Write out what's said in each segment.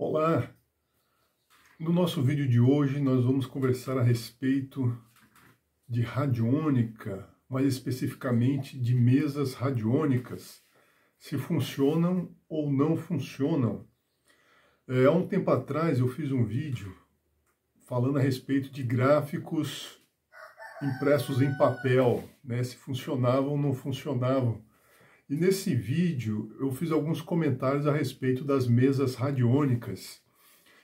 Olá! No nosso vídeo de hoje nós vamos conversar a respeito de radiônica, mais especificamente de mesas radiônicas, se funcionam ou não funcionam. Há um tempo atrás eu fiz um vídeo falando a respeito de gráficos impressos em papel, né, se funcionavam ou não funcionavam. E nesse vídeo eu fiz alguns comentários a respeito das mesas radiônicas.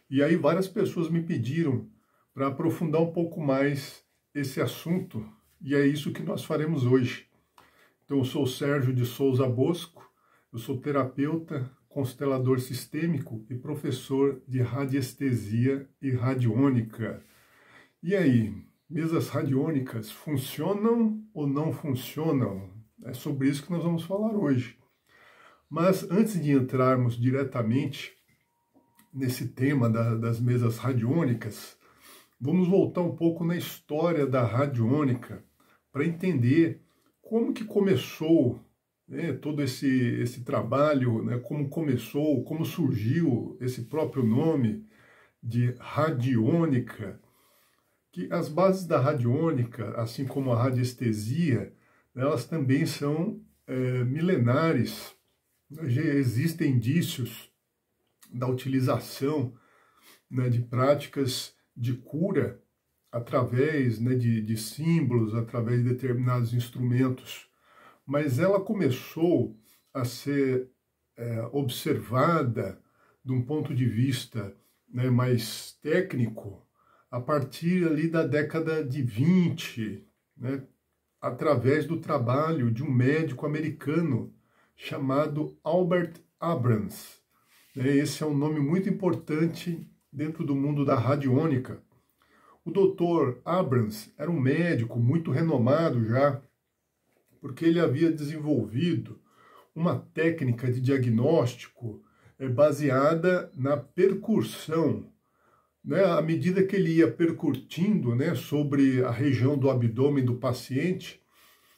E aí várias pessoas me pediram para aprofundar um pouco mais esse assunto, e é isso que nós faremos hoje. Então eu sou o Sérgio de Souza Bosco, eu sou terapeuta, constelador sistêmico e professor de radiestesia e radiônica. E aí, mesas radiônicas funcionam ou não funcionam? É sobre isso que nós vamos falar hoje. Mas antes de entrarmos diretamente nesse tema das mesas radiônicas, vamos voltar um pouco na história da radiônica para entender como que começou, né, todo esse trabalho, né, como começou, como surgiu esse próprio nome de radiônica, que as bases da radiônica, assim como a radiestesia, elas também são milenares. Já existem indícios da utilização, né, de práticas de cura através, né, de símbolos, através de determinados instrumentos. Mas ela começou a ser observada de um ponto de vista, né, mais técnico a partir ali da década de 20, né, através do trabalho de um médico americano chamado Albert Abrams. Esse é um nome muito importante dentro do mundo da radiônica. O Dr. Abrams era um médico muito renomado já, porque ele havia desenvolvido uma técnica de diagnóstico baseada na percussão. Né? À medida que ele ia percutindo, né, sobre a região do abdômen do paciente,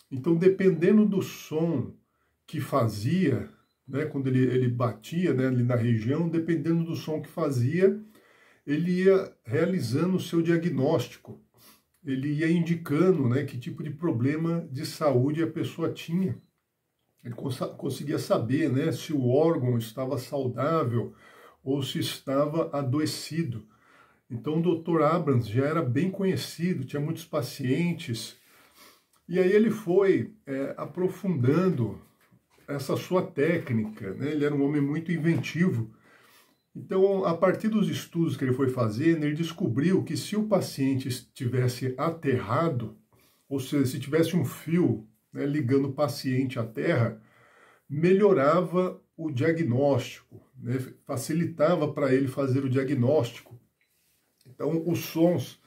então dependendo do som que fazia, né, quando ele batia, né, ali na região, dependendo do som que fazia, ele ia realizando o seu diagnóstico. Ele ia indicando, né, que tipo de problema de saúde a pessoa tinha. Ele conseguia saber, né, se o órgão estava saudável ou se estava adoecido. Então o Dr. Abrams já era bem conhecido, tinha muitos pacientes. E aí ele foi aprofundando essa sua técnica, né? Ele era um homem muito inventivo. Então, a partir dos estudos que ele foi fazendo, ele descobriu que se o paciente estivesse aterrado, ou seja, se tivesse um fio, né, ligando o paciente à terra, melhorava o diagnóstico, né, facilitava para ele fazer o diagnóstico. Então, os sons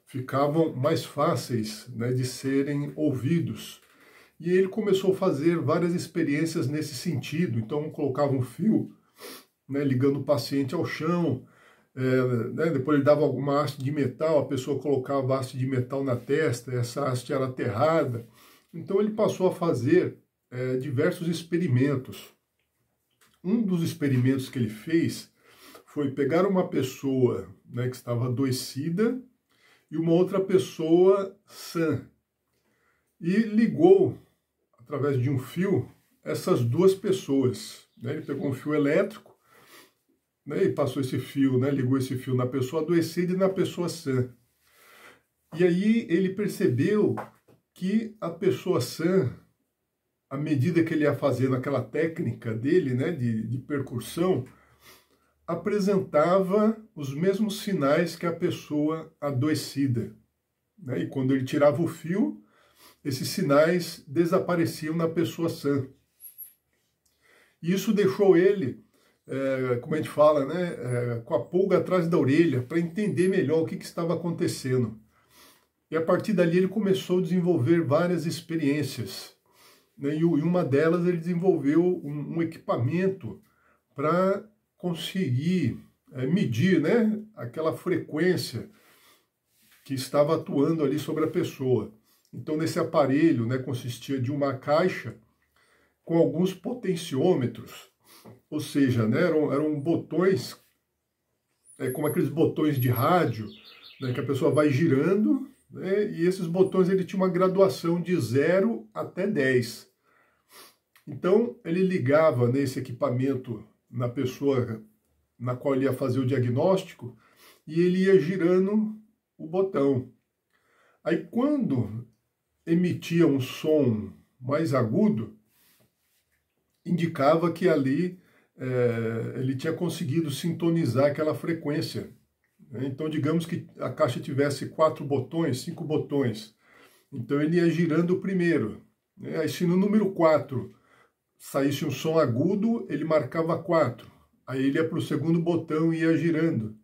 ficavam mais fáceis, né, de serem ouvidos. E ele começou a fazer várias experiências nesse sentido. Então, colocava um fio, né, ligando o paciente ao chão, né, depois ele dava alguma haste de metal, a pessoa colocava a haste de metal na testa, essa haste era aterrada. Então, ele passou a fazer diversos experimentos. Um dos experimentos que ele fez foi pegar uma pessoa, né, que estava adoecida e uma outra pessoa sã, e ligou através de um fio essas duas pessoas. Né? Ele pegou um fio elétrico, né, e passou esse fio, né, ligou esse fio na pessoa adoecida e na pessoa sã. E aí ele percebeu que a pessoa sã, à medida que ele ia fazendo aquela técnica dele, né, de percussão, apresentava os mesmos sinais que a pessoa adoecida. Né? E quando ele tirava o fio, esses sinais desapareciam na pessoa sã. E isso deixou ele, como a gente fala, né, com a pulga atrás da orelha, para entender melhor o que estava acontecendo. E a partir dali ele começou a desenvolver várias experiências. Né, e uma delas ele desenvolveu um equipamento para conseguir medir, né, aquela frequência que estava atuando ali sobre a pessoa. Então, nesse aparelho, né, consistia de uma caixa com alguns potenciômetros, ou seja, né, eram botões como aqueles botões de rádio, né, que a pessoa vai girando, né, e esses botões ele tinha uma graduação de 0 até 10. Então ele ligava nesse equipamento na pessoa na qual ele ia fazer o diagnóstico e ele ia girando o botão. Aí quando emitia um som mais agudo, indicava que ali ele tinha conseguido sintonizar aquela frequência. Então, digamos que a caixa tivesse 4 botões, 5 botões. Então, ele ia girando o primeiro. Aí, se no número 4 saísse um som agudo, ele marcava 4. Aí, ele ia para o segundo botão e ia girando.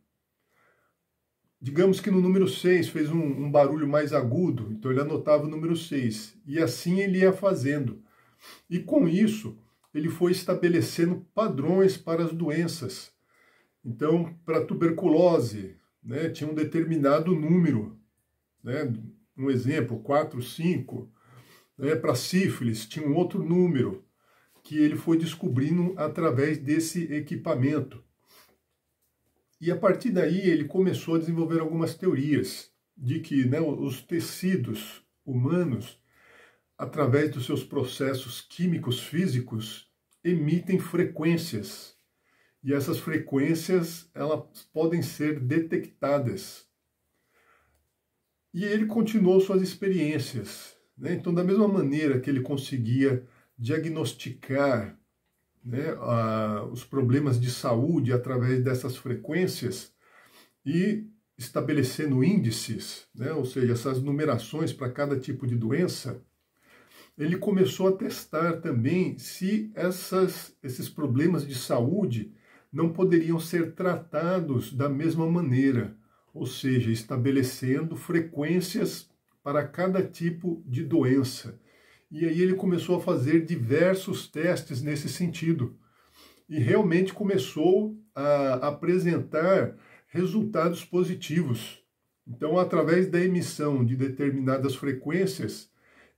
Digamos que no número 6 fez um barulho mais agudo, então ele anotava o número 6. E assim ele ia fazendo. E com isso, ele foi estabelecendo padrões para as doenças. Então, para a tuberculose, né, tinha um determinado número, né, um exemplo, 4, 5. Né, para sífilis, tinha um outro número, que ele foi descobrindo através desse equipamento. E a partir daí ele começou a desenvolver algumas teorias de que, né, os tecidos humanos, através dos seus processos químicos físicos, emitem frequências. E essas frequências, elas podem ser detectadas. E ele continuou suas experiências. Né? Então, da mesma maneira que ele conseguia diagnosticar, né, os problemas de saúde através dessas frequências e estabelecendo índices, né, ou seja, essas numerações para cada tipo de doença, ele começou a testar também se esses problemas de saúde não poderiam ser tratados da mesma maneira, ou seja, estabelecendo frequências para cada tipo de doença. E aí ele começou a fazer diversos testes nesse sentido. E realmente começou a apresentar resultados positivos. Então, através da emissão de determinadas frequências,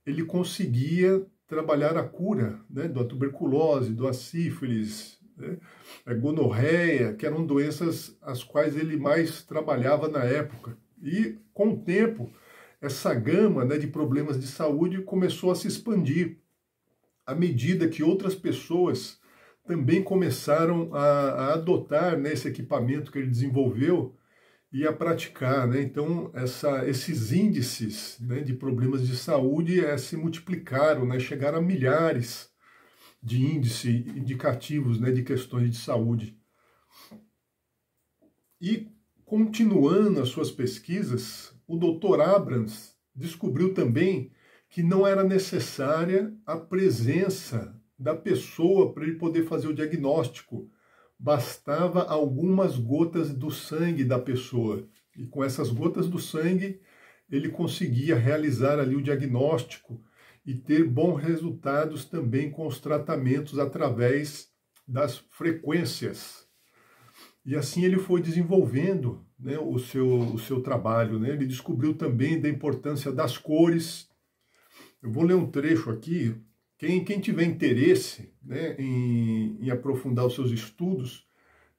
ele conseguia trabalhar a cura, né, da tuberculose, da sífilis, né, a gonorreia, que eram doenças as quais ele mais trabalhava na época. E, com o tempo, essa gama, né, de problemas de saúde começou a se expandir, à medida que outras pessoas também começaram a adotar, né, esse equipamento que ele desenvolveu e a praticar. Né? Então, esses índices, né, de problemas de saúde se multiplicaram, né, chegaram a milhares de índices indicativos, né, de questões de saúde. E, continuando as suas pesquisas, o Dr. Abrams descobriu também que não era necessária a presença da pessoa para ele poder fazer o diagnóstico. Bastava algumas gotas do sangue da pessoa. E com essas gotas do sangue, ele conseguia realizar ali o diagnóstico e ter bons resultados também com os tratamentos através das frequências. E assim ele foi desenvolvendo, né, o seu trabalho. Né? Ele descobriu também da importância das cores. Eu vou ler um trecho aqui. Quem tiver interesse, né, em aprofundar os seus estudos,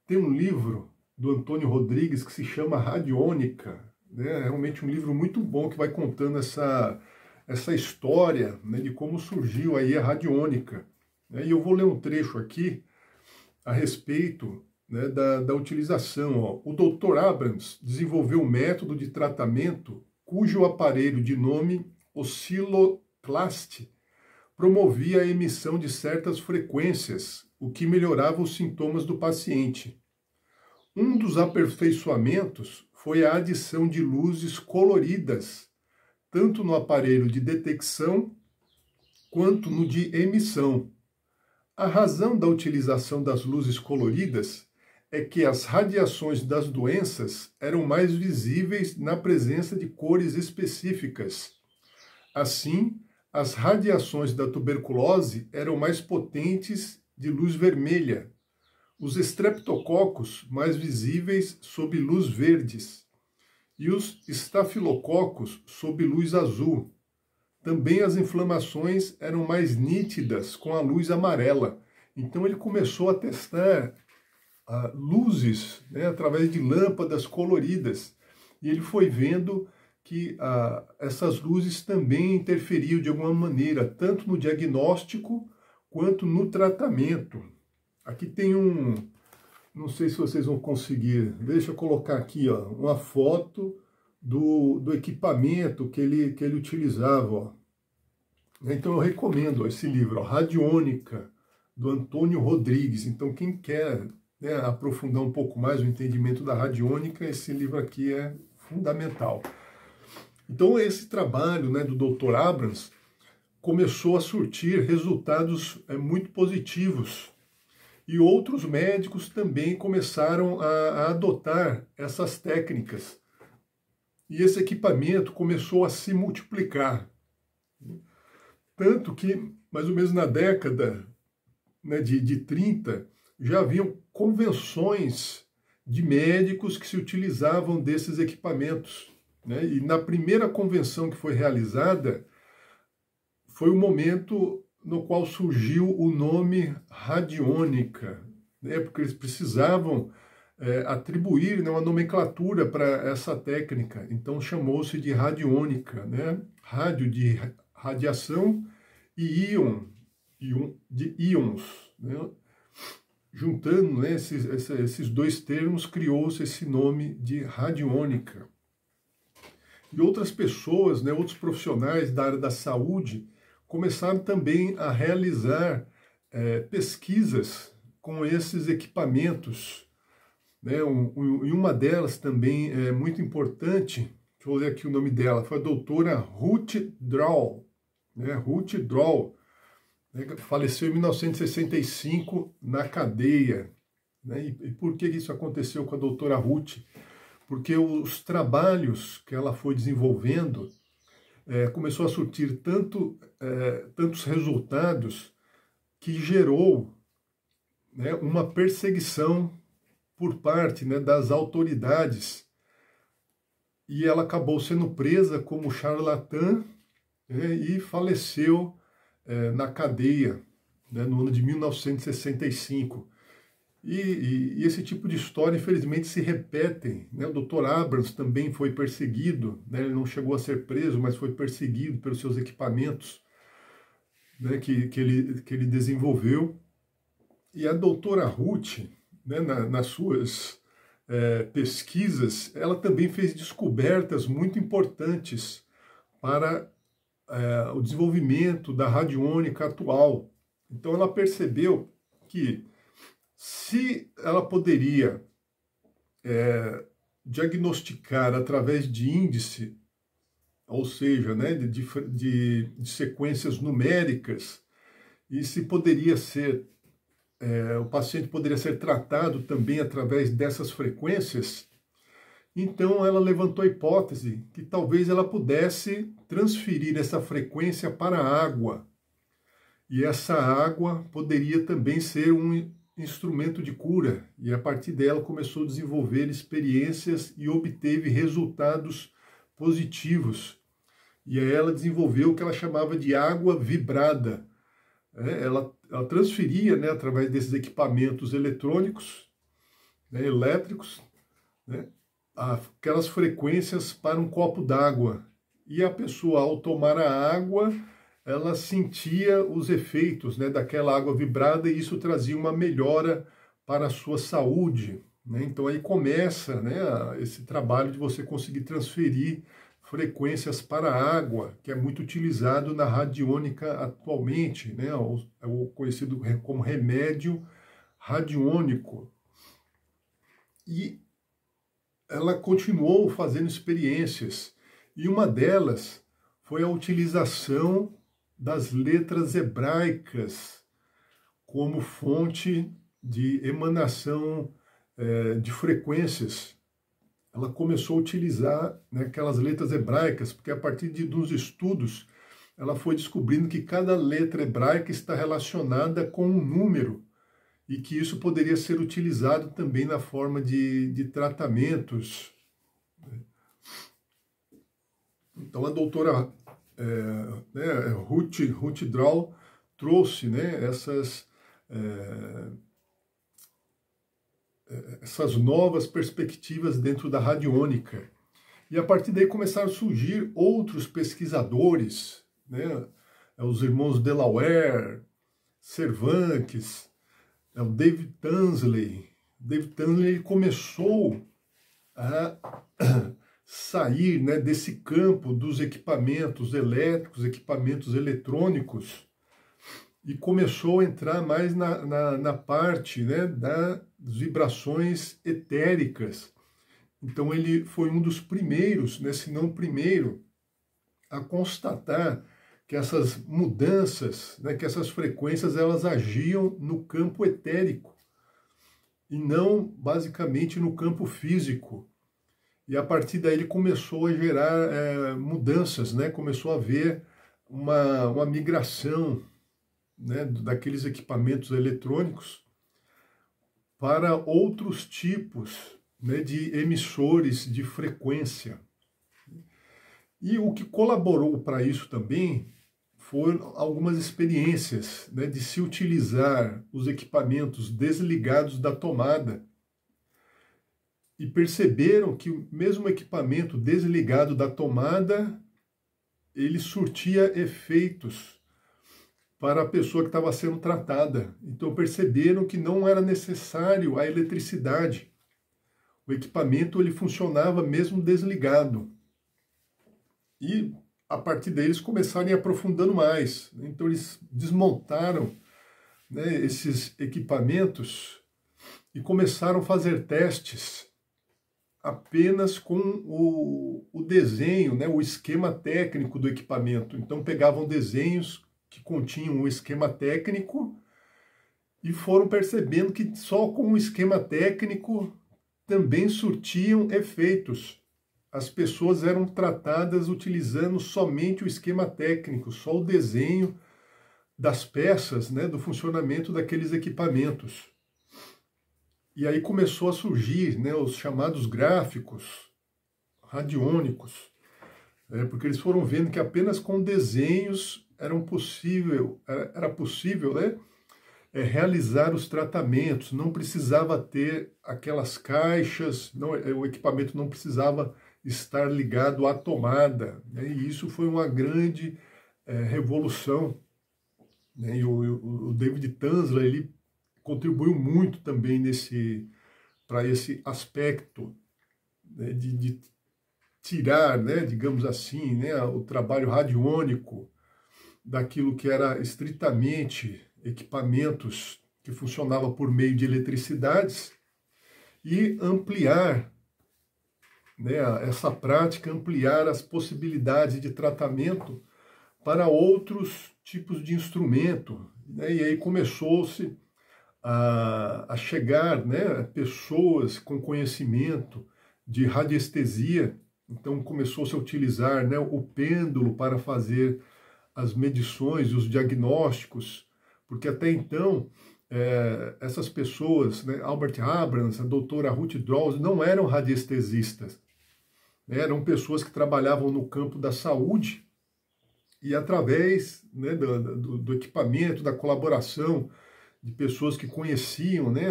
tem um livro do Antônio Rodrigues que se chama Radiônica. Né? É realmente um livro muito bom que vai contando essa história, né, de como surgiu aí a radiônica. E eu vou ler um trecho aqui a respeito, né, da utilização. Ó. O Dr. Abrams desenvolveu um método de tratamento cujo aparelho de nome osciloclast promovia a emissão de certas frequências, o que melhorava os sintomas do paciente. Um dos aperfeiçoamentos foi a adição de luzes coloridas, tanto no aparelho de detecção quanto no de emissão. A razão da utilização das luzes coloridas é que as radiações das doenças eram mais visíveis na presença de cores específicas. Assim, as radiações da tuberculose eram mais potentes de luz vermelha, os estreptococos mais visíveis sob luz verdes e os estafilococos sob luz azul. Também as inflamações eram mais nítidas com a luz amarela. Então ele começou a testar luzes, né, através de lâmpadas coloridas. E ele foi vendo que essas luzes também interferiam de alguma maneira, tanto no diagnóstico quanto no tratamento. Aqui tem não sei se vocês vão conseguir, deixa eu colocar aqui, ó, uma foto do equipamento que ele utilizava. Ó. Então eu recomendo esse livro, ó, Radiônica, do Antônio Rodrigues. Então quem quer, né, aprofundar um pouco mais o entendimento da radiônica, esse livro aqui é fundamental. Então esse trabalho, né, do Dr. Abrams começou a surtir resultados muito positivos. E outros médicos também começaram a adotar essas técnicas. E esse equipamento começou a se multiplicar. Tanto que, mais ou menos na década, né, de 30, já haviam convenções de médicos que se utilizavam desses equipamentos. Né? E na primeira convenção que foi realizada, foi o momento no qual surgiu o nome radiônica, né? Porque eles precisavam atribuir, né, uma nomenclatura para essa técnica. Então chamou-se de radiônica, né? Rádio de radiação e íon de íons, né? Juntando, né, esses dois termos, criou-se esse nome de radiônica. E outras pessoas, né, outros profissionais da área da saúde, começaram também a realizar pesquisas com esses equipamentos. Né? E uma delas também é muito importante, deixa eu ler aqui o nome dela, foi a doutora Ruth Draw. Né? Ruth Draw, né, faleceu em 1965 na cadeia. Né? E por que isso aconteceu com a doutora Ruth? Porque os trabalhos que ela foi desenvolvendo começou a surtir tantos resultados que gerou, né, uma perseguição por parte, né, das autoridades. E ela acabou sendo presa como charlatã, né, e faleceu na cadeia, né, no ano de 1965. E esse tipo de história, infelizmente, se repetem. Né? O Dr. Abrams também foi perseguido, né? Ele não chegou a ser preso, mas foi perseguido pelos seus equipamentos, né, que ele desenvolveu. E a doutora Ruth, né, nas suas pesquisas, ela também fez descobertas muito importantes para o desenvolvimento da radiônica atual. Então ela percebeu que se ela poderia diagnosticar através de índice, ou seja, né, de sequências numéricas, e se poderia ser, o paciente poderia ser tratado também através dessas frequências, então ela levantou a hipótese que talvez ela pudesse transferir essa frequência para a água. E essa água poderia também ser um instrumento de cura, e a partir dela começou a desenvolver experiências e obteve resultados positivos. E aí ela desenvolveu o que ela chamava de água vibrada. Ela transferia, né, através desses equipamentos eletrônicos, né, elétricos, né, aquelas frequências para um copo d'água. E a pessoa, ao tomar a água, ela sentia os efeitos, né, daquela água vibrada, e isso trazia uma melhora para a sua saúde. Né? Então aí começa, né, esse trabalho de você conseguir transferir frequências para a água, que é muito utilizado na radiônica atualmente, né, o conhecido como remédio radiônico. E ela continuou fazendo experiências, e uma delas foi a utilização das letras hebraicas como fonte de emanação de frequências. Ela começou a utilizar, né, aquelas letras hebraicas, porque a partir dos estudos ela foi descobrindo que cada letra hebraica está relacionada com um número, e que isso poderia ser utilizado também na forma de tratamentos. Então a doutora Ruth Draw trouxe, né, essas novas perspectivas dentro da radiônica. E a partir daí começaram a surgir outros pesquisadores, né? Os irmãos Delaware, Cervantes, o David Tansley. David Tansley começou a sair, né, desse campo dos equipamentos elétricos, equipamentos eletrônicos, e começou a entrar mais na parte, né, das vibrações etéricas. Então ele foi um dos primeiros, né, se não o primeiro, a constatar que essas mudanças, né, que essas frequências, elas agiam no campo etérico e não basicamente no campo físico. E a partir daí ele começou a gerar mudanças, né? Começou a haver uma migração, né, daqueles equipamentos eletrônicos para outros tipos, né, de emissores de frequência. E o que colaborou para isso também foram algumas experiências, né, de se utilizar os equipamentos desligados da tomada. E perceberam que o mesmo equipamento desligado da tomada, ele surtia efeitos para a pessoa que estava sendo tratada. Então perceberam que não era necessário a eletricidade. O equipamento ele funcionava mesmo desligado. E a partir daí eles começaram a ir aprofundando mais. Então eles desmontaram, né, esses equipamentos e começaram a fazer testes apenas com o desenho, né, o esquema técnico do equipamento. Então pegavam desenhos que continham um esquema técnico e foram percebendo que só com o esquema técnico também surtiam efeitos. As pessoas eram tratadas utilizando somente o esquema técnico, só o desenho das peças, né, do funcionamento daqueles equipamentos. E aí começou a surgir, né, os chamados gráficos radiônicos, porque eles foram vendo que apenas com desenhos era possível, né, realizar os tratamentos, não precisava ter aquelas caixas, o equipamento não precisava estar ligado à tomada, né, e isso foi uma grande revolução, né, e o David Tansley, ele contribuiu muito também para esse aspecto, né, de tirar, né, digamos assim, né, o trabalho radiônico daquilo que era estritamente equipamentos que funcionavam por meio de eletricidades e ampliar, né, essa prática, ampliar as possibilidades de tratamento para outros tipos de instrumento, né, e aí começou-se a chegar, né, pessoas com conhecimento de radiestesia. Então começou-se a utilizar, né, o pêndulo para fazer as medições e os diagnósticos, porque até então essas pessoas, né, Albert Abrams, a doutora Ruth Dawes, não eram radiestesistas, né, eram pessoas que trabalhavam no campo da saúde e através, né, do equipamento, da colaboração de pessoas que conheciam, né,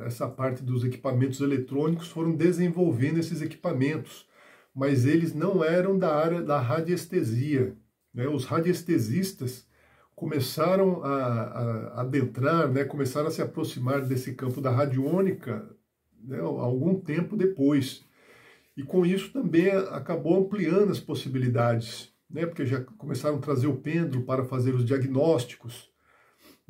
essa parte dos equipamentos eletrônicos, foram desenvolvendo esses equipamentos, mas eles não eram da área da radiestesia, né? Os radiestesistas começaram a adentrar, né, começaram a se aproximar desse campo da radiônica, né, algum tempo depois. E com isso também acabou ampliando as possibilidades, né, porque já começaram a trazer o pêndulo para fazer os diagnósticos.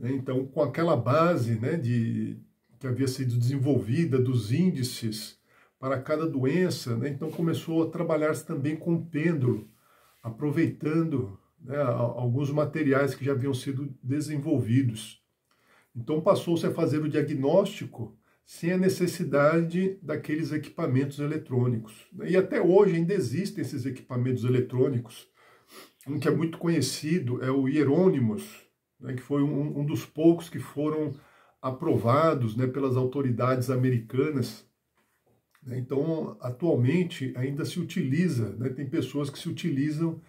Então, com aquela base, né, que havia sido desenvolvida dos índices para cada doença, né, então começou a trabalhar-se também com o pêndulo, aproveitando, né, alguns materiais que já haviam sido desenvolvidos. Então passou-se a fazer o diagnóstico sem a necessidade daqueles equipamentos eletrônicos. E até hoje ainda existem esses equipamentos eletrônicos. Um que é muito conhecido é o Hieronymus, né, que foi um dos poucos que foram aprovados, né, pelas autoridades americanas. Então, atualmente, ainda se utiliza, né, tem pessoas que se utilizam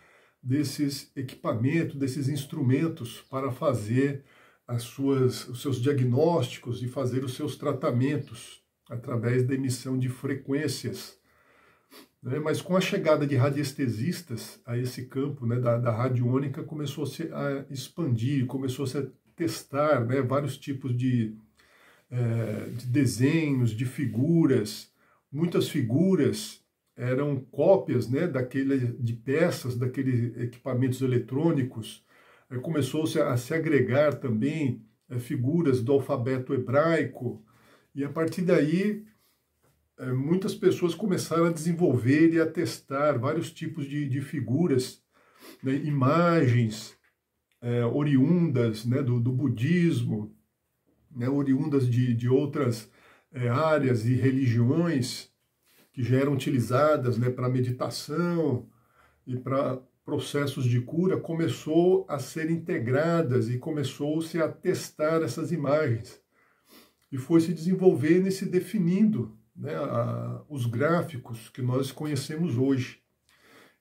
desses equipamentos, desses instrumentos para fazer os seus diagnósticos e fazer os seus tratamentos, através da emissão de frequências. Né? Mas com a chegada de radiestesistas a esse campo, né, da radiônica, começou-se a expandir, começou-se a testar, né, vários tipos de desenhos, de figuras. Muitas figuras eram cópias, né, de peças daqueles equipamentos eletrônicos. Começou-se a se agregar também figuras do alfabeto hebraico, e a partir daí muitas pessoas começaram a desenvolver e a testar vários tipos de figuras, né, imagens oriundas, né, do budismo, né, oriundas de outras áreas e religiões que já eram utilizadas, né, para meditação e para processos de cura, começou a ser integradas e começou-se a testar essas imagens. E foi se desenvolvendo e se definindo, né, os gráficos que nós conhecemos hoje.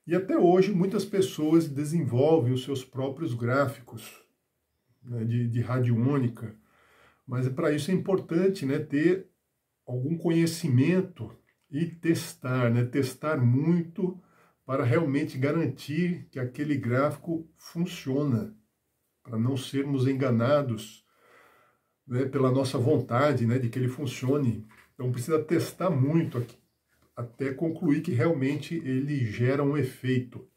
E até hoje muitas pessoas desenvolvem os seus próprios gráficos, né, de radiônica. Mas para isso é importante, né, ter algum conhecimento e testar, né, testar muito para realmente garantir que aquele gráfico funciona, para não sermos enganados, né, pela nossa vontade, né, de que ele funcione. Então precisa testar muito aqui, até concluir que realmente ele gera um efeito.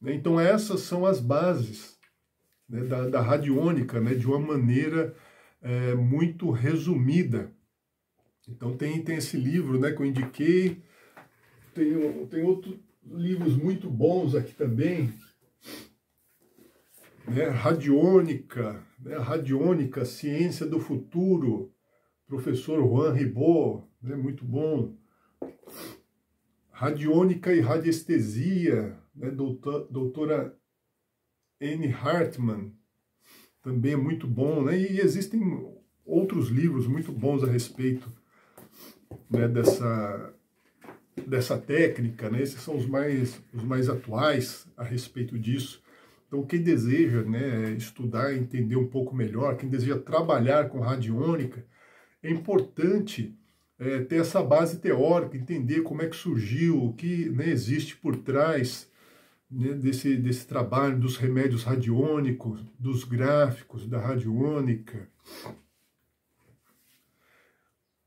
Então essas são as bases, né, da radiônica, né, de uma maneira muito resumida. Então tem esse livro, né, que eu indiquei, tem outros livros muito bons aqui também, né, Radiônica, né, Radiônica, Ciência do Futuro, professor Juan Ribot, né, muito bom. Radiônica e Radiestesia, né, doutora Anne Hartman, também é muito bom, né? E existem outros livros muito bons a respeito, né, dessa técnica, né? Esses são os mais atuais a respeito disso. Então, quem deseja, né, estudar, entender um pouco melhor, quem deseja trabalhar com radiônica, é importante ter essa base teórica, entender como é que surgiu, o que, né, existe por trás, né, desse trabalho dos remédios radiônicos, dos gráficos da radiônica.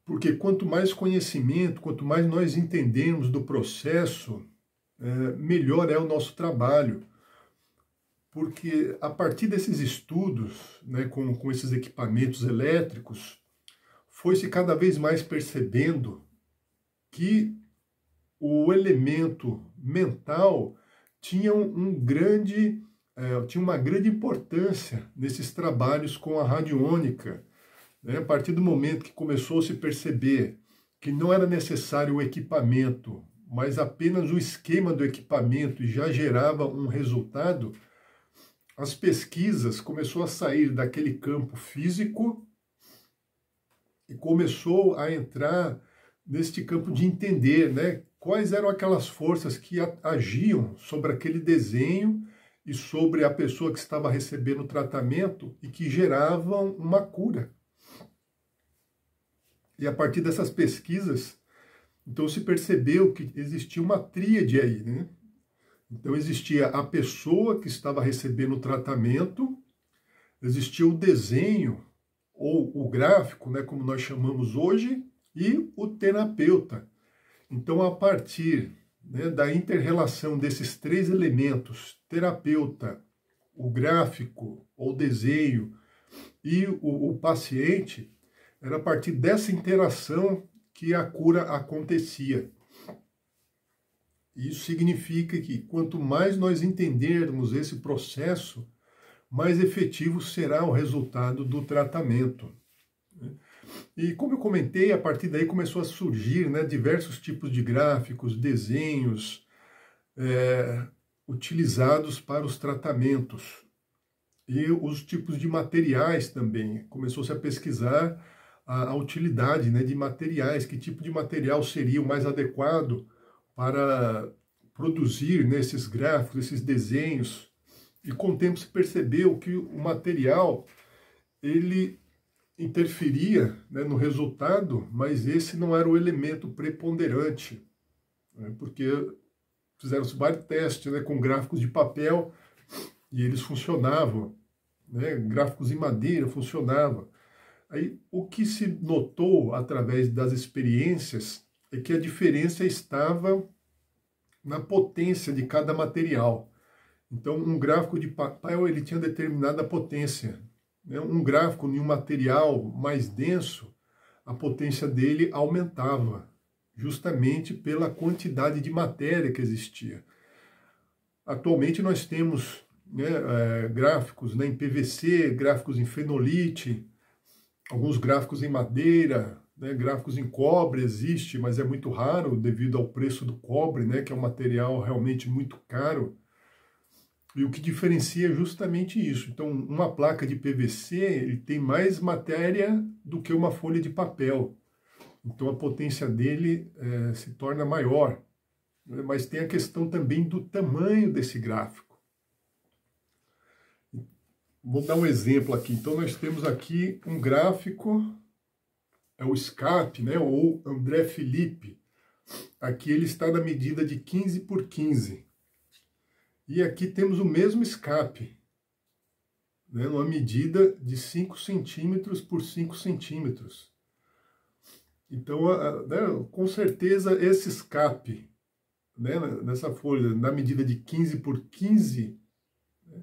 Porque quanto mais conhecimento, quanto mais nós entendemos do processo, melhor é o nosso trabalho. Porque a partir desses estudos, né, com esses equipamentos elétricos, foi-se cada vez mais percebendo que o elemento mental tinha tinha uma grande importância nesses trabalhos com a radiônica. Né? A partir do momento que começou a se perceber que não era necessário o equipamento, mas apenas o esquema do equipamento já gerava um resultado, as pesquisas começaram a sair daquele campo físico e começou a entrar neste campo de entender, né, quais eram aquelas forças que agiam sobre aquele desenho e sobre a pessoa que estava recebendo o tratamento e que geravam uma cura. E a partir dessas pesquisas, então se percebeu que existia uma tríade aí, né? Então existia a pessoa que estava recebendo o tratamento, existia o desenho, ou o gráfico, né, como nós chamamos hoje, e o terapeuta. Então, a partir, né, da inter-relação desses três elementos, terapeuta, o gráfico, ou desenho, e o paciente, era a partir dessa interação que a cura acontecia. Isso significa que quanto mais nós entendermos esse processo, mais efetivo será o resultado do tratamento. E como eu comentei, a partir daí começou a surgir, né, diversos tipos de gráficos, desenhos utilizados para os tratamentos. E os tipos de materiais também. Começou-se a pesquisar a utilidade, né, de materiais, que tipo de material seria o mais adequado para produzir, né, esses gráficos, esses desenhos. E com o tempo se percebeu que o material, ele interferia, né, no resultado, mas esse não era o elemento preponderante, né, porque fizeram-se vários testes, né, com gráficos de papel e eles funcionavam, né, gráficos em madeira funcionavam. Aí, o que se notou através das experiências é que a diferença estava na potência de cada material. Então, um gráfico de papel ele tinha determinada potência, né? Um gráfico em um material mais denso, a potência dele aumentava, justamente pela quantidade de matéria que existia. Atualmente nós temos, né, gráficos, né, em PVC, gráficos em fenolite, alguns gráficos em madeira, né, gráficos em cobre existe, mas é muito raro devido ao preço do cobre, né, que é um material realmente muito caro. E o que diferencia é justamente isso. Então, uma placa de PVC ele tem mais matéria do que uma folha de papel. Então, a potência dele se torna maior. Mas tem a questão também do tamanho desse gráfico. Vou dar um exemplo aqui. Então, nós temos aqui um gráfico, é o SCAP, né, ou André Felipe. Aqui ele está na medida de 15 por 15. E aqui temos o mesmo escape, né, numa medida de 5 centímetros por 5 centímetros. Então, né, com certeza, esse escape, né, nessa folha, na medida de 15 por 15, né,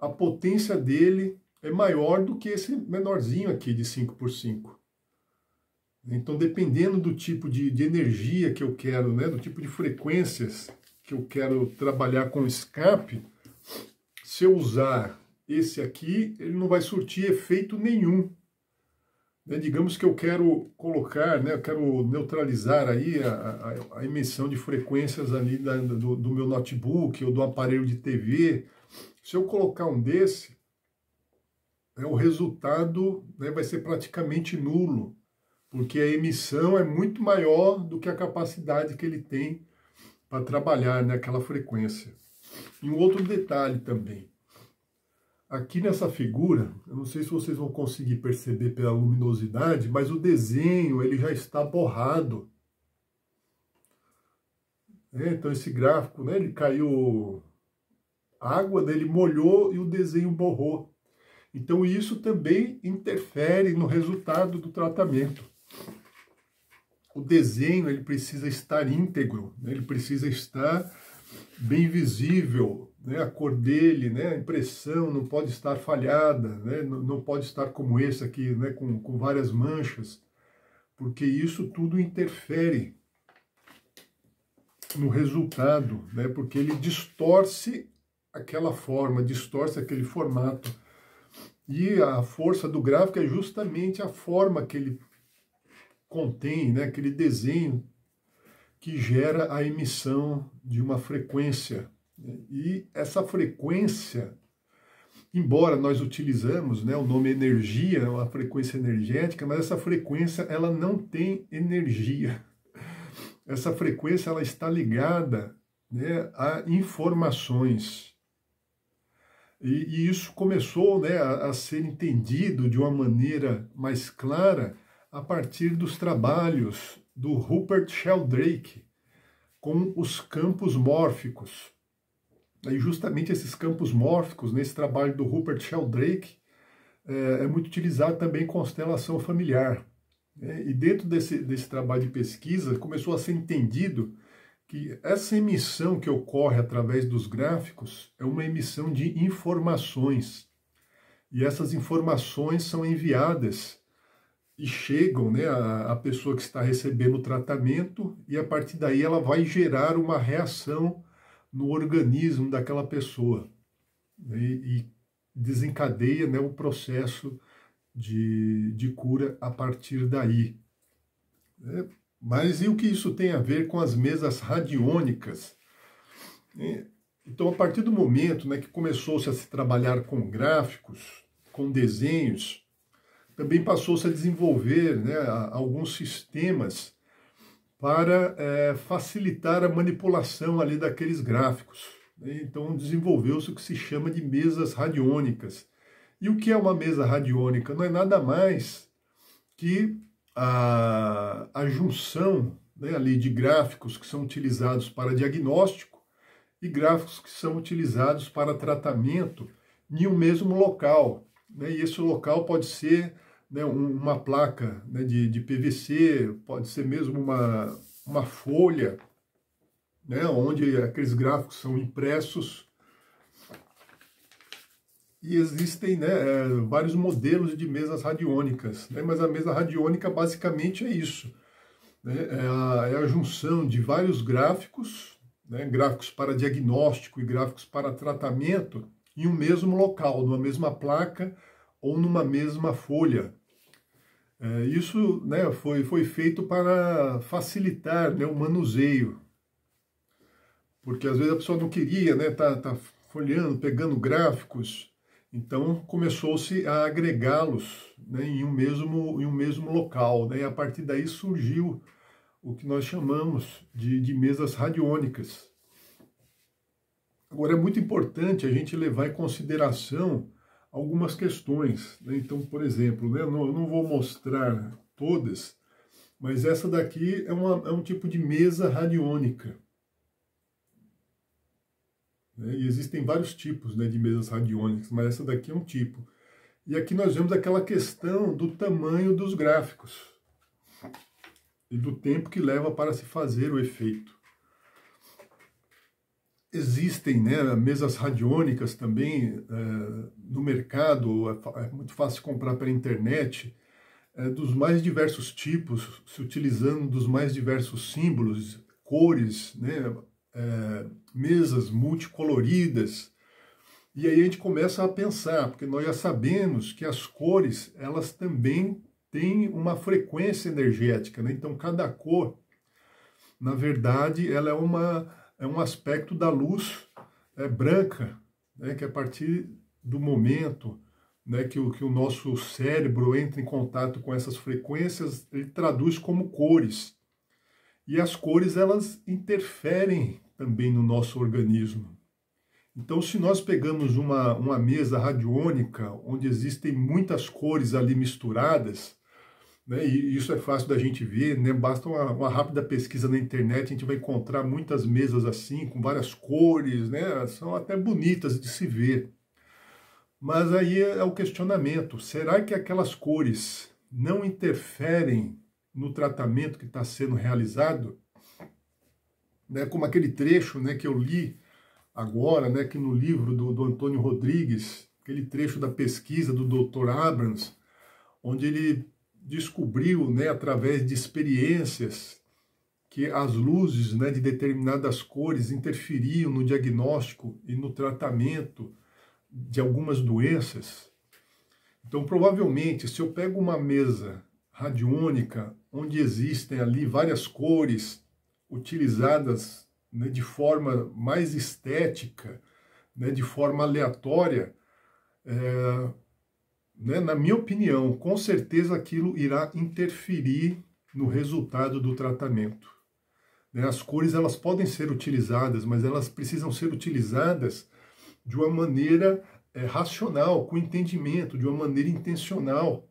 a potência dele é maior do que esse menorzinho aqui de 5 por 5. Então, dependendo do tipo de energia que eu quero, né, do tipo de frequências que eu quero trabalhar com escape, se eu usar esse aqui, ele não vai surtir efeito nenhum. Né, digamos que eu quero colocar, né, eu quero neutralizar aí a emissão de frequências ali do meu notebook ou do aparelho de TV. Se eu colocar um desse, né, o resultado, né, vai ser praticamente nulo, porque a emissão é muito maior do que a capacidade que ele tem para trabalhar naquela frequência. E um outro detalhe também. Aqui nessa figura, eu não sei se vocês vão conseguir perceber pela luminosidade, mas o desenho ele já está borrado. Então esse gráfico, né, ele caiu, a água dele molhou e o desenho borrou. Então isso também interfere no resultado do tratamento. O desenho ele precisa estar íntegro, né? Ele precisa estar bem visível, né? A cor dele, né? A impressão não pode estar falhada, né? Não pode estar como esse aqui, né? com várias manchas, porque isso tudo interfere no resultado, né? Porque ele distorce aquela forma, distorce aquele formato. E a força do gráfico é justamente a forma que ele contém, né, aquele desenho que gera a emissão de uma frequência. E essa frequência, embora nós utilizamos, né, o nome energia, uma frequência energética, mas essa frequência ela não tem energia. Essa frequência ela está ligada, né, a informações. E isso começou, né, a ser entendido de uma maneira mais clara a partir dos trabalhos do Rupert Sheldrake com os campos mórficos. E justamente esses campos mórficos, nesse trabalho do Rupert Sheldrake, é muito utilizado também em constelação familiar. E dentro desse trabalho de pesquisa, começou a ser entendido que essa emissão que ocorre através dos gráficos é uma emissão de informações. E essas informações são enviadas e chegam, né, a pessoa que está recebendo o tratamento, e a partir daí ela vai gerar uma reação no organismo daquela pessoa, né, e desencadeia, né, o processo de cura a partir daí. Mas e o que isso tem a ver com as mesas radiônicas? Então, a partir do momento, né, que começou-se a se trabalhar com gráficos, com desenhos, também passou-se a desenvolver, né, alguns sistemas para facilitar a manipulação ali daqueles gráficos. Então desenvolveu-se o que se chama de mesas radiônicas. E o que é uma mesa radiônica? Não é nada mais que a junção, né, ali de gráficos que são utilizados para diagnóstico e gráficos que são utilizados para tratamento em um mesmo local, né? E esse local pode ser, né, uma placa, né, de PVC, pode ser mesmo uma folha, né, onde aqueles gráficos são impressos. E existem, né, vários modelos de mesas radiônicas, né, mas a mesa radiônica basicamente é isso, né, é a junção de vários gráficos, né, gráficos para diagnóstico e gráficos para tratamento, em um mesmo local, numa mesma placa ou numa mesma folha. Isso, né, foi feito para facilitar, né, o manuseio, porque às vezes a pessoa não queria, né, tá folheando, pegando gráficos, então começou-se a agregá-los, né, em um mesmo local, né, e a partir daí surgiu o que nós chamamos de mesas radiônicas. Agora é muito importante a gente levar em consideração algumas questões, né? Então, por exemplo, né, eu não vou mostrar todas, mas essa daqui é um tipo de mesa radiônica. E existem vários tipos, né, de mesas radiônicas, mas essa daqui é um tipo. E aqui nós vemos aquela questão do tamanho dos gráficos e do tempo que leva para se fazer o efeito. Existem, né, mesas radiônicas também no mercado, é muito fácil comprar pela internet, dos mais diversos tipos, se utilizando dos mais diversos símbolos, cores, né, mesas multicoloridas. E aí a gente começa a pensar, porque nós já sabemos que as cores, elas também têm uma frequência energética, né? Então cada cor, na verdade, ela é um aspecto da luz branca, né, que a partir do momento, né, que o nosso cérebro entra em contato com essas frequências, ele traduz como cores. E as cores, elas interferem também no nosso organismo. Então, se nós pegamos uma mesa radiônica, onde existem muitas cores ali misturadas, né, e isso é fácil da gente ver, né, basta uma rápida pesquisa na internet, a gente vai encontrar muitas mesas assim, com várias cores, né, são até bonitas de se ver. Mas aí é o questionamento, será que aquelas cores não interferem no tratamento que está sendo realizado? Né, como aquele trecho, né, que eu li agora, né, que no livro do Antônio Rodrigues, aquele trecho da pesquisa do Dr. Abrams, onde ele descobriu, né, através de experiências, que as luzes, né, de determinadas cores interferiam no diagnóstico e no tratamento de algumas doenças. Então, provavelmente, se eu pego uma mesa radiônica, onde existem ali várias cores utilizadas, né, de forma mais estética, né, de forma aleatória, né, na minha opinião, com certeza aquilo irá interferir no resultado do tratamento. Né, as cores, elas podem ser utilizadas, mas elas precisam ser utilizadas de uma maneira racional, com entendimento, de uma maneira intencional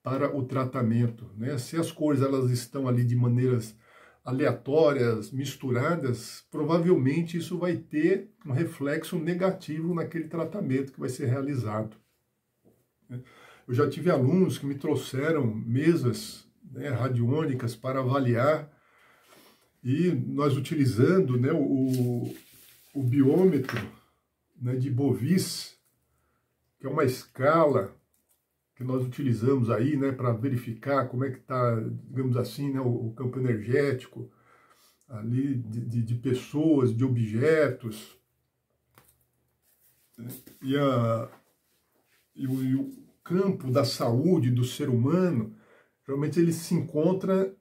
para o tratamento. Né? Se as cores, elas estão ali de maneiras aleatórias, misturadas, provavelmente isso vai ter um reflexo negativo naquele tratamento que vai ser realizado. Eu já tive alunos que me trouxeram mesas, né, radiônicas para avaliar, e nós utilizando, né, o biômetro, né, de Bovis, que é uma escala que nós utilizamos aí, né, para verificar como é que está, digamos assim, né, o campo energético ali de pessoas, de objetos, né, e o campo da saúde do ser humano, realmente ele se encontra,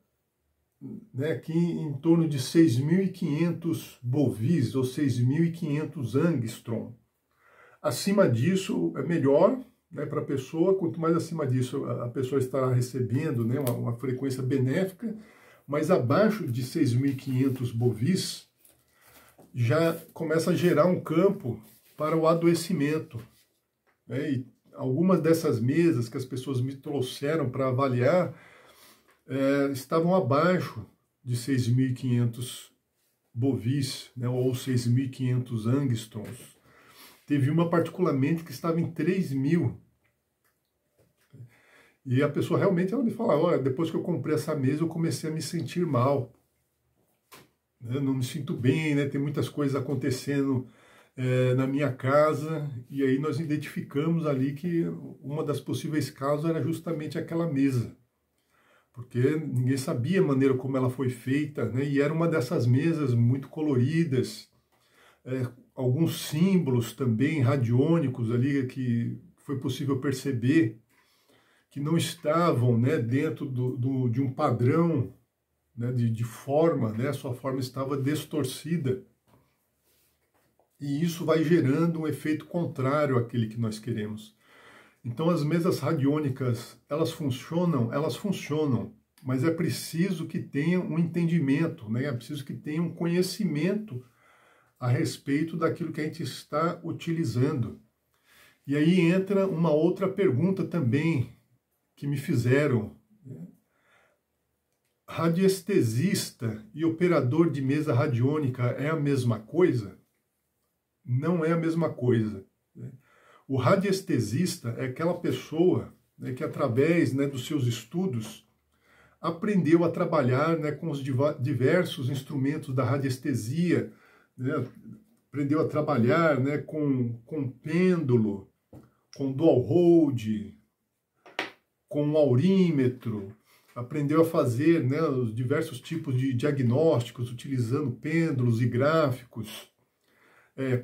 né, aqui em torno de 6.500 Bovis, ou 6.500 angstrom. Acima disso é melhor, né, para a pessoa, quanto mais acima disso a pessoa estará recebendo, né, uma frequência benéfica, mas abaixo de 6.500 Bovis já começa a gerar um campo para o adoecimento. Né, e algumas dessas mesas que as pessoas me trouxeram para avaliar estavam abaixo de 6.500 bovis, né, ou 6.500 angstroms. Teve uma particularmente que estava em 3.000. E a pessoa realmente ela me fala, olha, depois que eu comprei essa mesa eu comecei a me sentir mal. Né, não me sinto bem, né, tem muitas coisas acontecendo na minha casa, e aí nós identificamos ali que uma das possíveis causas era justamente aquela mesa. Porque ninguém sabia a maneira como ela foi feita, né, e era uma dessas mesas muito coloridas, alguns símbolos também radiônicos ali que foi possível perceber que não estavam, né, dentro de um padrão, né, de forma, né, sua forma estava distorcida. E isso vai gerando um efeito contrário àquele que nós queremos. Então as mesas radiônicas, elas funcionam, mas é preciso que tenha um entendimento, né, é preciso que tenha um conhecimento a respeito daquilo que a gente está utilizando. E aí entra uma outra pergunta também que me fizeram. Radiestesista e operador de mesa radiônica é a mesma coisa? Não é a mesma coisa. O radiestesista é aquela pessoa, né, que através, né, dos seus estudos aprendeu a trabalhar, né, com os diversos instrumentos da radiestesia, né, aprendeu a trabalhar, né, com pêndulo, com dual hold, com aurímetro, aprendeu a fazer, né, os diversos tipos de diagnósticos utilizando pêndulos e gráficos,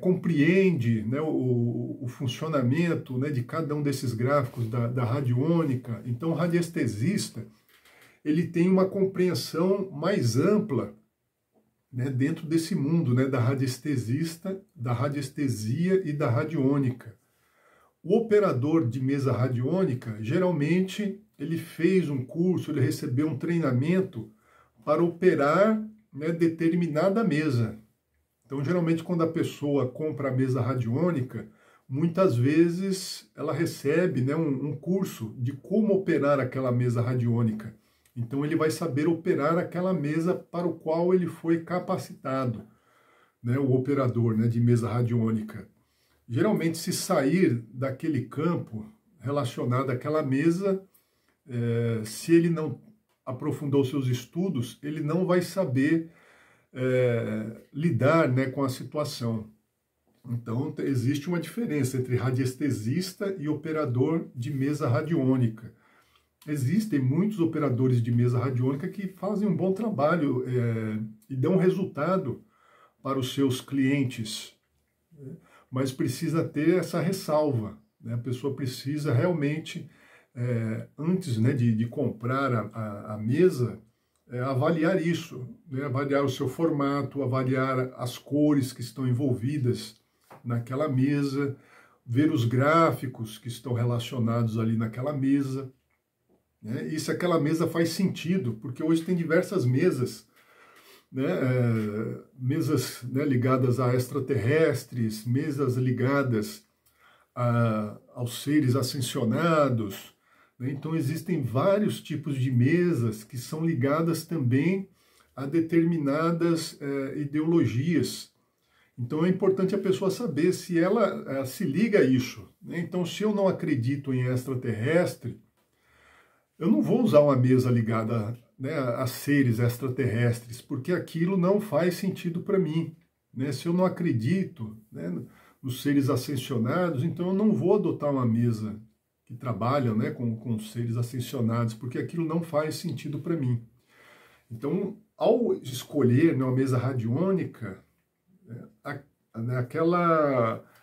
compreende, né, o funcionamento, né, de cada um desses gráficos da radiônica. Então, o radiestesista ele tem uma compreensão mais ampla, né, dentro desse mundo, né, da radiestesia e da radiônica. O operador de mesa radiônica, geralmente, ele fez um curso, ele recebeu um treinamento para operar, né, determinada mesa. Então, geralmente, quando a pessoa compra a mesa radiônica, muitas vezes ela recebe, né, um curso de como operar aquela mesa radiônica. Então, ele vai saber operar aquela mesa para o qual ele foi capacitado, né, o operador, né, de mesa radiônica. Geralmente, se sair daquele campo relacionado àquela mesa, se ele não aprofundou seus estudos, ele não vai saber lidar, né, com a situação. Então, existe uma diferença entre radiestesista e operador de mesa radiônica. Existem muitos operadores de mesa radiônica que fazem um bom trabalho e dão resultado para os seus clientes, né? Mas precisa ter essa ressalva, né? A pessoa precisa realmente, antes, né, de comprar a mesa, avaliar isso, né? Avaliar o seu formato, avaliar as cores que estão envolvidas naquela mesa, ver os gráficos que estão relacionados ali naquela mesa, né? E se aquela mesa faz sentido, porque hoje tem diversas mesas, né, mesas, né, ligadas a extraterrestres, mesas ligadas aos seres ascensionados, né? Então existem vários tipos de mesas que são ligadas também a determinadas ideologias. Então é importante a pessoa saber se ela se liga a isso, né? Então, se eu não acredito em extraterrestre, eu não vou usar uma mesa ligada, né, a seres extraterrestres, porque aquilo não faz sentido para mim, né? Se eu não acredito, né, nos seres ascensionados, então eu não vou adotar uma mesa que trabalha, né, com seres ascensionados, porque aquilo não faz sentido para mim. Então, ao escolher, né, uma mesa radiônica,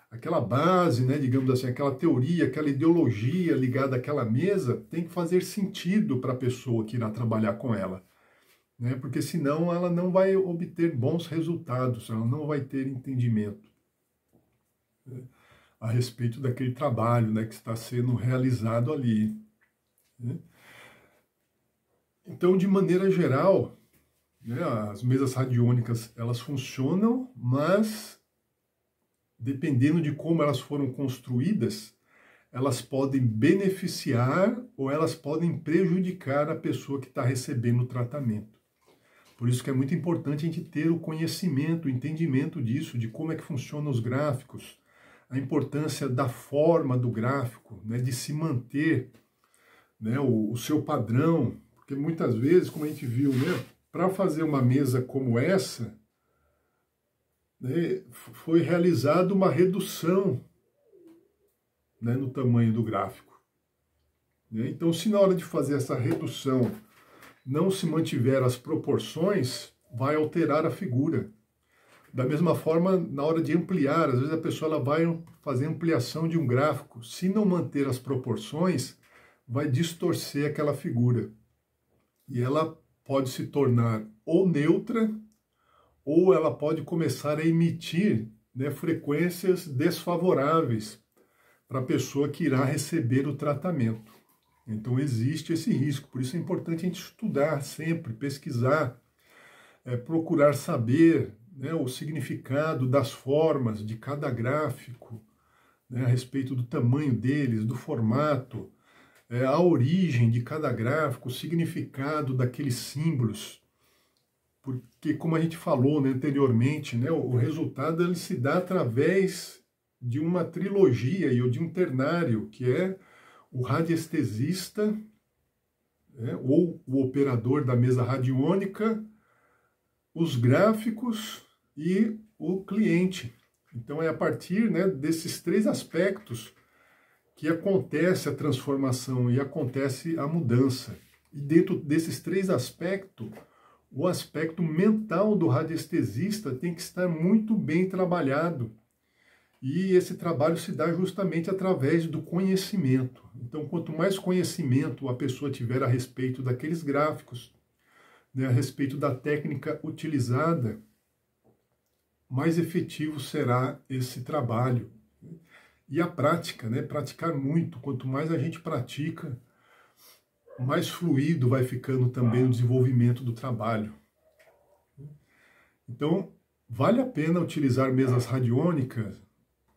aquela base, né, digamos assim, aquela teoria, aquela ideologia ligada àquela mesa tem que fazer sentido para a pessoa que irá trabalhar com ela, né, porque senão ela não vai obter bons resultados, ela não vai ter entendimento, né, a respeito daquele trabalho, né, que está sendo realizado ali, né. Então, de maneira geral, né, as mesas radiônicas elas funcionam, mas dependendo de como elas foram construídas, elas podem beneficiar ou elas podem prejudicar a pessoa que está recebendo o tratamento. Por isso que é muito importante a gente ter o conhecimento, o entendimento disso, de como é que funcionam os gráficos, a importância da forma do gráfico, né, de se manter, né, o seu padrão, porque muitas vezes, como a gente viu, né, para fazer uma mesa como essa, né, foi realizada uma redução, né, no tamanho do gráfico. Né? Então, se na hora de fazer essa redução não se mantiver as proporções, vai alterar a figura. Da mesma forma, na hora de ampliar, às vezes a pessoa ela vai fazer ampliação de um gráfico. Se não manter as proporções, vai distorcer aquela figura. E ela pode se tornar ou neutra, ou ela pode começar a emitir, né, frequências desfavoráveis para a pessoa que irá receber o tratamento. Então existe esse risco, por isso é importante a gente estudar sempre, pesquisar, procurar saber, né, o significado das formas de cada gráfico, né, a respeito do tamanho deles, do formato, a origem de cada gráfico, o significado daqueles símbolos, porque como a gente falou, né, anteriormente, né, o resultado ele se dá através de uma trilogia ou de um ternário, que é o radiestesista, né, ou o operador da mesa radiônica, os gráficos e o cliente. Então é a partir, né, desses três aspectos que acontece a transformação e acontece a mudança. E dentro desses três aspectos, o aspecto mental do radiestesista tem que estar muito bem trabalhado. E esse trabalho se dá justamente através do conhecimento. Então, quanto mais conhecimento a pessoa tiver a respeito daqueles gráficos, né, a respeito da técnica utilizada, mais efetivo será esse trabalho. E a prática, né, praticar muito. Quanto mais a gente pratica, mais fluido vai ficando também o desenvolvimento do trabalho. Então, vale a pena utilizar mesas radiônicas?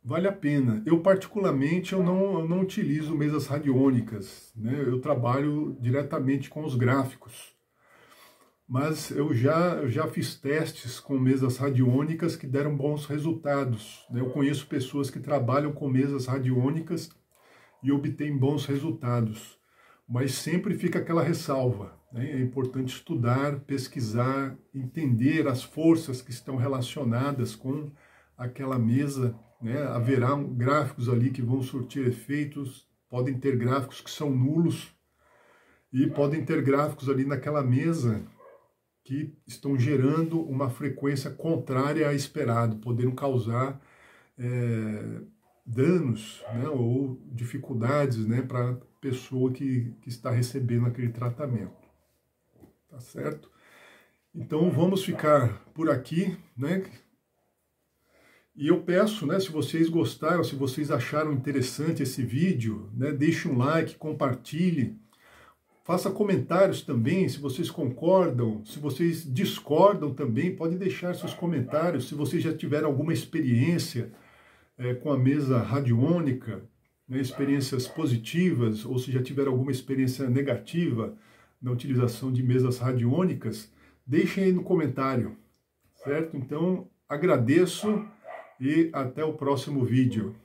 Vale a pena. Eu, particularmente, eu não utilizo mesas radiônicas, né? Eu trabalho diretamente com os gráficos. Mas eu já fiz testes com mesas radiônicas que deram bons resultados, né? Eu conheço pessoas que trabalham com mesas radiônicas e obtêm bons resultados. Mas sempre fica aquela ressalva, né? É importante estudar, pesquisar, entender as forças que estão relacionadas com aquela mesa, né? Haverá gráficos ali que vão surtir efeitos, podem ter gráficos que são nulos e podem ter gráficos ali naquela mesa que estão gerando uma frequência contrária à esperado, podendo causar danos, né, ou dificuldades, né, para a pessoa que está recebendo aquele tratamento. Tá certo? Então vamos ficar por aqui, né? E eu peço, né, se vocês gostaram, se vocês acharam interessante esse vídeo, né, deixe um like, compartilhe, faça comentários também, se vocês concordam, se vocês discordam também, pode deixar seus comentários, se vocês já tiveram alguma experiência com a mesa radiônica, né, experiências positivas, ou se já tiveram alguma experiência negativa na utilização de mesas radiônicas, deixem aí no comentário, certo? Então, agradeço e até o próximo vídeo.